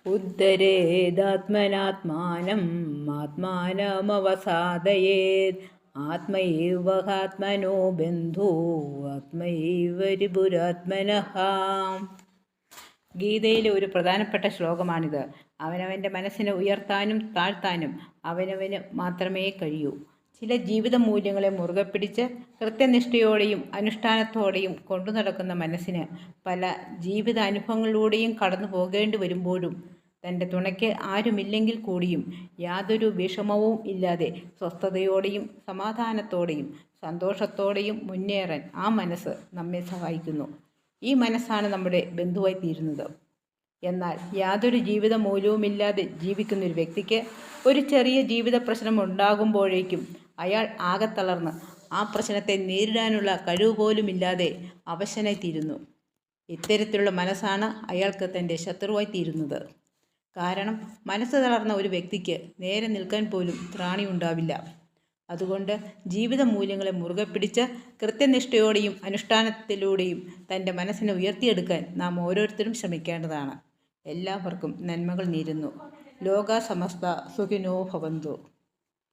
ഉദ്ധരേദാത്മനാത്മാനം ആത്മാനമവസാദയേത് ആത്മൈവാത്മനോ ബന്ധു ആത്മൈവരിപുരാത്മനഃ. ഗീതയിലെ ഒരു പ്രധാനപ്പെട്ട ശ്ലോകമാണിത്. അവനവൻ്റെ മനസ്സിനെ ഉയർത്താനും താഴ്ത്താനും അവനവന് മാത്രമേ കഴിയൂ. ചില ജീവിത മൂല്യങ്ങളെ മുറുകെ പിടിച്ച് കൃത്യനിഷ്ഠയോടെയും അനുഷ്ഠാനത്തോടെയും കൊണ്ടു നടക്കുന്ന മനസ്സിന് പല ജീവിതാനുഭവങ്ങളിലൂടെയും കടന്നു പോകേണ്ടി വരുമ്പോഴും തൻ്റെ തുണയ്ക്ക് ആരുമില്ലെങ്കിൽ കൂടിയും യാതൊരു വിഷമവും ഇല്ലാതെ സ്വസ്ഥതയോടെയും സമാധാനത്തോടെയും സന്തോഷത്തോടെയും മുന്നേറാൻ ആ മനസ്സ് നമ്മെ സഹായിക്കുന്നു. ഈ മനസ്സാണ് നമ്മുടെ ബന്ധുവായി തീരുന്നത്. എന്നാൽ യാതൊരു ജീവിത മൂല്യവുമില്ലാതെ ജീവിക്കുന്ന ഒരു വ്യക്തിക്ക് ഒരു ചെറിയ ജീവിത പ്രശ്നം ഉണ്ടാകുമ്പോഴേക്കും അയാൾ ആകെ തളർന്ന് ആ പ്രശ്നത്തെ നേരിടാനുള്ള കഴിവ് പോലുമില്ലാതെ അവശനായി തീരുന്നു. ഇത്തരത്തിലുള്ള മനസ്സാണ് അയാൾക്ക് തൻ്റെ ശത്രുവായി തീരുന്നത്. കാരണം മനസ്സ് തളർന്ന ഒരു വ്യക്തിക്ക് നേരെ നിൽക്കാൻ പോലും ത്രാണി ഉണ്ടാവില്ല. അതുകൊണ്ട് ജീവിത മൂല്യങ്ങളെ മുറുകെ പിടിച്ച് കൃത്യനിഷ്ഠയോടെയും അനുഷ്ഠാനത്തിലൂടെയും തൻ്റെ മനസ്സിനെ ഉയർത്തിയെടുക്കാൻ നാം ഓരോരുത്തരും ശ്രമിക്കേണ്ടതാണ്. എല്ലാവർക്കും നന്മകൾ നേരുന്നു. ലോകാ സമസ്ത സുഖിനോ ഭവന്തു.